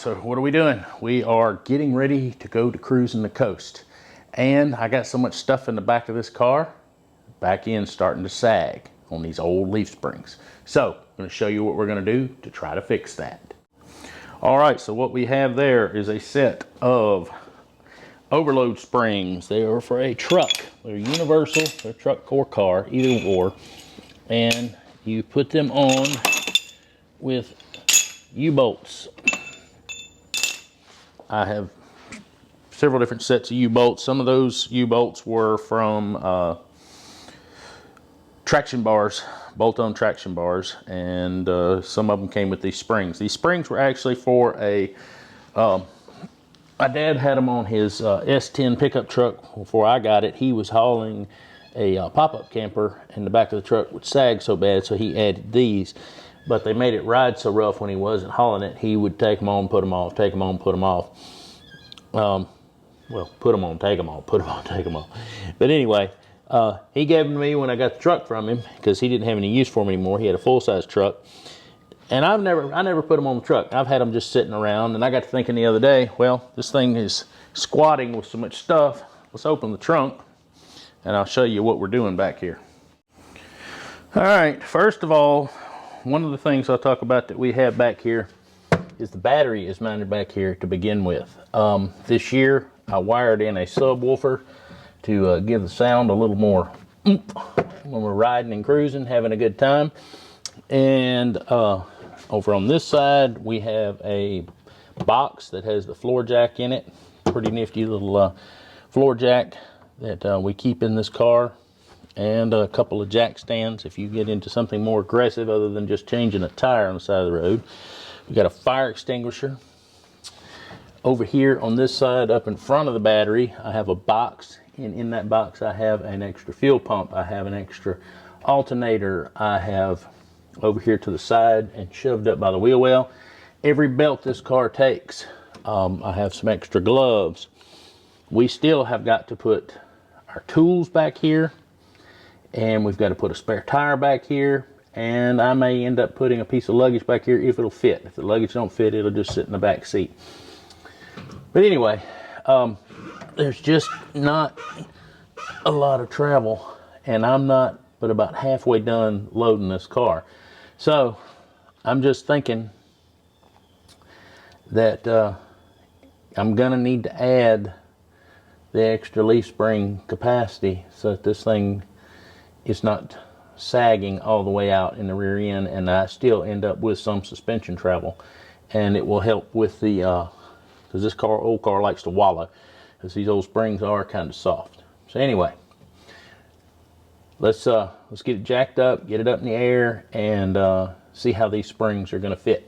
so what are we doing? We are getting ready to go to cruising the coast. And I got so much stuff in the back of this car, back end starting to sag on these old leaf springs. So I'm going to show you what we're going to do to try to fix that. All right, so what we have there is a set of overload springs. They are for a truck. They're universal, they're truck or car, either or. And you put them on with U-bolts. I have several different sets of U-bolts. Some of those U-bolts were from traction bars, bolt-on traction bars, and some of them came with these springs. These springs were actually for a, my dad had them on his S10 pickup truck before I got it. He was hauling a pop-up camper, and the back of the truck would sag so bad, so he added these. But they made it ride so rough when he wasn't hauling it, he would take them on, put them off, take them on, put them off. Well, put them on, take them off, put them on, take them off. But anyway, he gave them to me when I got the truck from him because he didn't have any use for them anymore. He had a full-size truck. And I never put them on the truck. I've had them just sitting around, and I got to thinking the other day, well, this thing is squatting with so much stuff. Let's open the trunk, and I'll show you what we're doing back here. All right, first of all, one of the things I'll talk about that we have back here is the battery is mounted back here to begin with. This year I wired in a subwoofer to give the sound a little more oomph when we're riding and cruising, having a good time. And over on this side we have a box that has the floor jack in it. Pretty nifty little floor jack that we keep in this car. And a couple of jack stands if you get into something more aggressive other than just changing a tire on the side of the road. We got a fire extinguisher. Over here on this side up in front of the battery I have a box, and in that box I have an extra fuel pump. I have an extra alternator. I have over here to the side and shoved up by the wheel well every belt this car takes. I have some extra gloves. We still have got to put our tools back here, and we've got to put a spare tire back here, and I may end up putting a piece of luggage back here if it'll fit. If the luggage don't fit, it'll just sit in the back seat. But anyway, there's just not a lot of travel, and I'm not but about halfway done loading this car. So I'm just thinking that I'm gonna need to add the extra leaf spring capacity so that this thing is not sagging all the way out in the rear end, and I still end up with some suspension travel. And it will help with the because this old car likes to wallow, because these old springs are kind of soft. So anyway, let's get it jacked up, get it up in the air, and see how these springs are going to fit.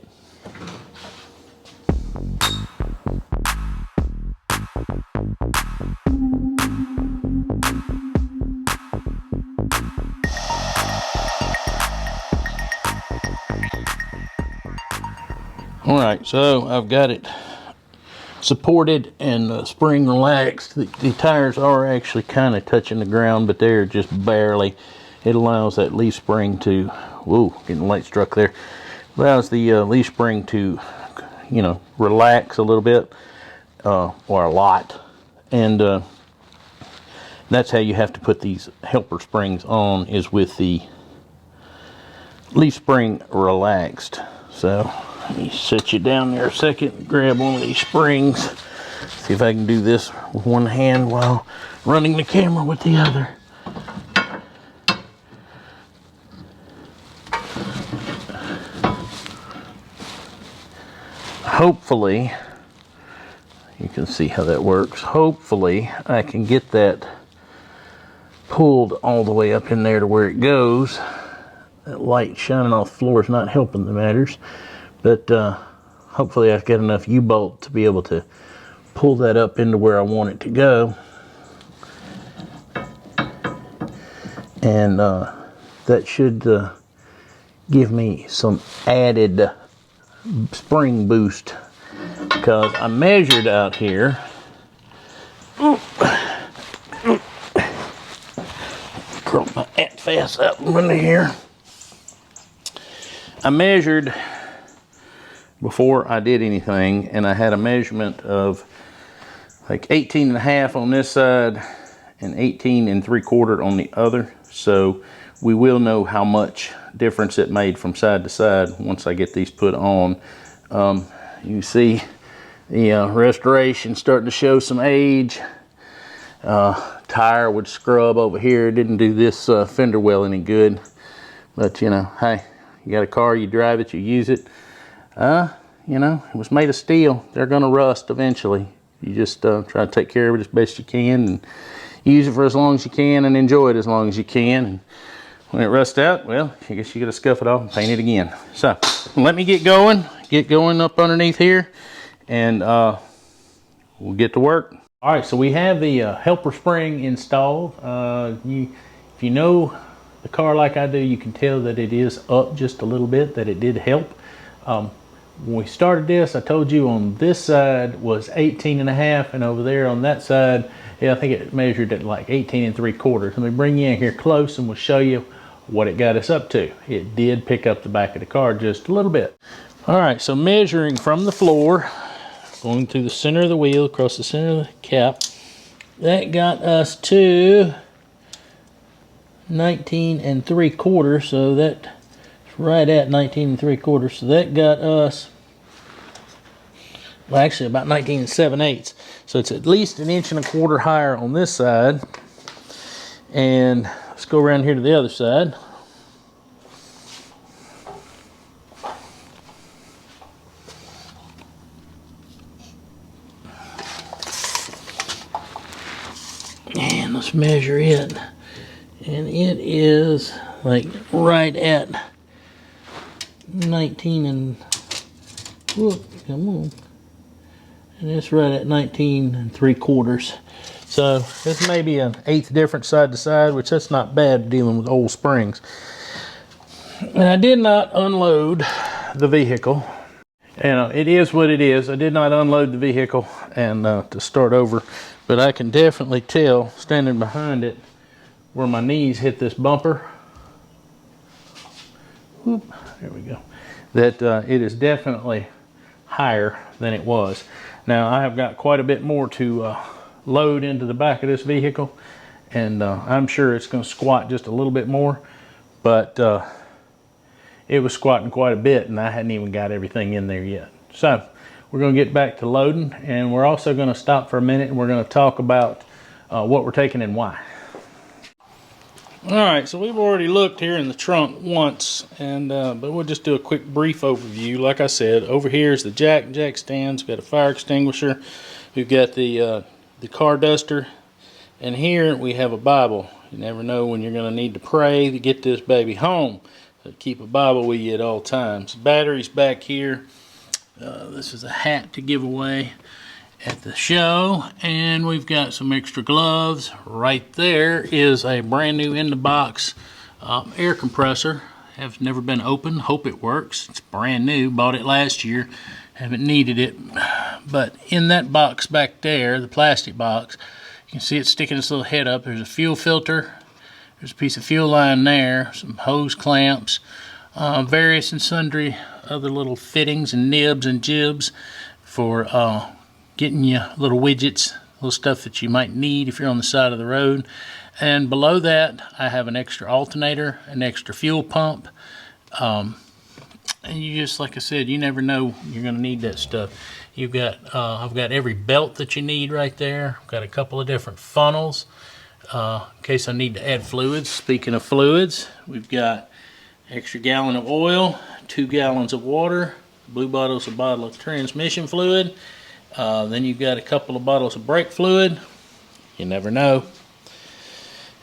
All right, so I've got it supported and the spring relaxed. The tires are actually kind of touching the ground, but they're just barely. It allows that leaf spring to, whoa, getting light struck there. Allows the leaf spring to, you know, relax a little bit, or a lot. And that's how you have to put these helper springs on, is with the leaf spring relaxed. So let me set you down there a second, grab one of these springs, see if I can do this with one hand while running the camera with the other. Hopefully, you can see how that works. Hopefully, I can get that pulled all the way up in there to where it goes. That light shining off the floor is not helping the matters. But hopefully I've got enough U-bolt to be able to pull that up into where I want it to go. And that should give me some added spring boost, because I measured out here. Curl my face up under here. I measured before I did anything, and I had a measurement of like 18.5 on this side and 18 3/4 on the other. So we will know how much difference it made from side to side once I get these put on. You see the restoration starting to show some age. Tire would scrub over here. Didn't do this fender well any good. But you know, hey, you got a car, you drive it, you use it. You know, it was made of steel. They're gonna rust eventually. You just try to take care of it as best you can and use it for as long as you can and enjoy it as long as you can. And when it rusts out, well, I guess you gotta scuff it off and paint it again. So let me get going up underneath here, and we'll get to work. All right, so we have the helper spring installed. If you know the car like I do, you can tell that it is up just a little bit, that it did help. When we started this, I told you on this side was 18.5, and over there on that side, yeah, I think it measured at like 18 3/4. Let me bring you in here close and we'll show you what it got us up to. It did pick up the back of the car just a little bit. All right, so measuring from the floor, going through the center of the wheel, across the center of the cap, that got us to 19 3/4, so that's right at 19 3/4. So that got us, well, actually about 19 7/8. So it's at least 1 1/4 higher on this side. And let's go around here to the other side. And let's measure it. And it is like right at 19 and, whoop, come on. And it's right at 19 3/4. So this may be an 1/8 difference side to side, which that's not bad dealing with old springs. And I did not unload the vehicle. And it is what it is. I did not unload the vehicle and to start over, but I can definitely tell standing behind it where my knees hit this bumper. Whoop, there we go. That it is definitely higher than it was. Now I have got quite a bit more to load into the back of this vehicle, and I'm sure it's going to squat just a little bit more, but it was squatting quite a bit and I hadn't even got everything in there yet. So we're going to get back to loading, and we're also going to stop for a minute and we're going to talk about what we're taking and why. All right, so we've already looked here in the trunk once, and but we'll just do a quick brief overview. Like I said, over here is the jack stands. We've got a fire extinguisher. We've got the car duster, and here we have a Bible. You never know when you're going to need to pray to get this baby home. So keep a Bible with you at all times. Batteries back here. This is a hat to give away at the show, and we've got some extra gloves. Right there is a brand new in the box air compressor. Has never been opened. Hope it works. It's brand new. Bought it last year. Haven't needed it. But in that box back there, the plastic box, you can see it sticking its little head up. There's a fuel filter. There's a piece of fuel line there. Some hose clamps. Various and sundry other little fittings and nibs and jibs for getting you little widgets, little stuff that you might need if you're on the side of the road. And below that, I have an extra alternator, an extra fuel pump. And you just, like I said, you never know you're going to need that stuff. You've got, I've got every belt that you need right there. I've got a couple of different funnels in case I need to add fluids. Speaking of fluids, we've got extra gallon of oil, 2 gallons of water. Blue bottle's a bottle of transmission fluid. Then you've got a couple of bottles of brake fluid. You never know.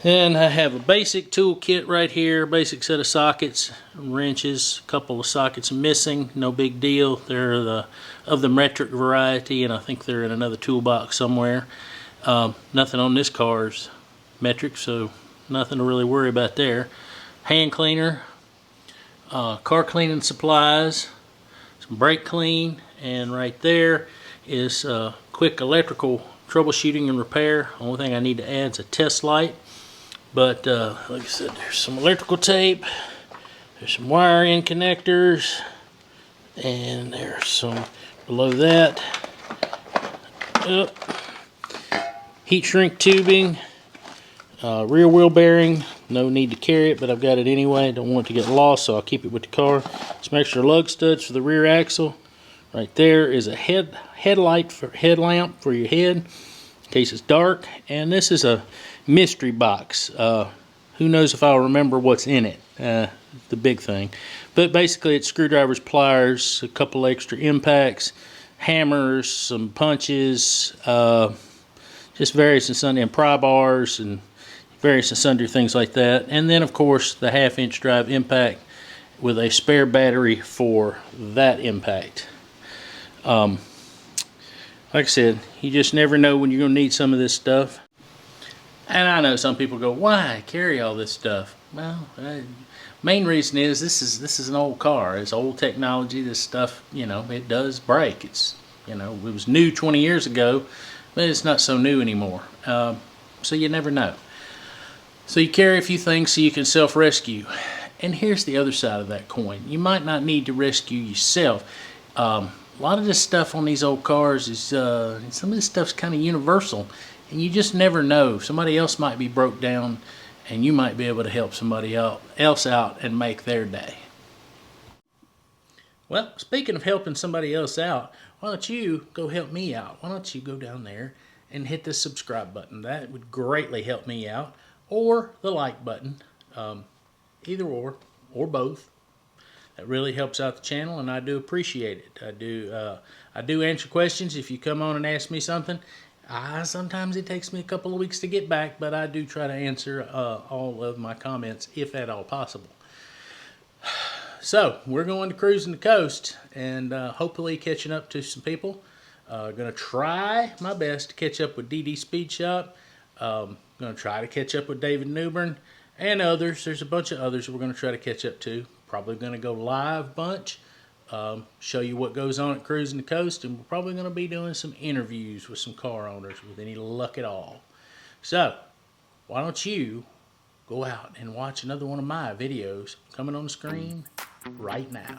Then I have a basic tool kit right here, basic set of sockets, wrenches, a couple of sockets missing, no big deal. They're of the metric variety, and I think they're in another toolbox somewhere. Nothing on this car is metric, so nothing to really worry about there. Hand cleaner, car cleaning supplies, some brake clean, and right there is quick electrical troubleshooting and repair. Only thing I need to add is a test light. But like I said, there's some electrical tape, there's some wiring connectors, And there's some below that. Up. Heat shrink tubing, rear wheel bearing. No need to carry it, but I've got it anyway. Don't want it to get lost, so I'll keep it with the car. Some extra lug studs for the rear axle. Right there is a headlamp for your head in case it's dark. And this is a mystery box. Who knows if I'll remember what's in it? The big thing. But basically it's screwdrivers, pliers, a couple extra impacts, hammers, some punches, just various and sundry, and pry bars and various and sundry things like that. And then of course the 1/2-inch drive impact with a spare battery for that impact. Like I said, you just never know when you're going to need some of this stuff. And I know some people go, why carry all this stuff? Well, main reason is this is an old car. It's old technology. This stuff, you know, it does break. It's, you know, it was new 20 years ago, but it's not so new anymore. So you never know. So you carry a few things so you can self-rescue. And here's the other side of that coin. You might not need to rescue yourself. A lot of this stuff on these old cars is, some of this stuff's kind of universal. And you just never know. Somebody else might be broke down and you might be able to help somebody else out and make their day. Well, speaking of helping somebody else out, why don't you go help me out? Why don't you go down there and hit the subscribe button? That would greatly help me out. Or the like button. Either or both. That really helps out the channel, and I do appreciate it. I do answer questions if you come on and ask me something. Sometimes it takes me a couple of weeks to get back, but I do try to answer all of my comments, if at all possible. So, we're going to Cruising the Coast, and hopefully catching up to some people. Going to try my best to catch up with DD Speed Shop. Going to try to catch up with David Newbern and others. There's a bunch of others we're going to try to catch up to. Probably going to go live bunch. Show you what goes on at Cruising the Coast, and we're probably going to be doing some interviews with some car owners with any luck at all. So, why don't you go out and watch another one of my videos coming on the screen right now.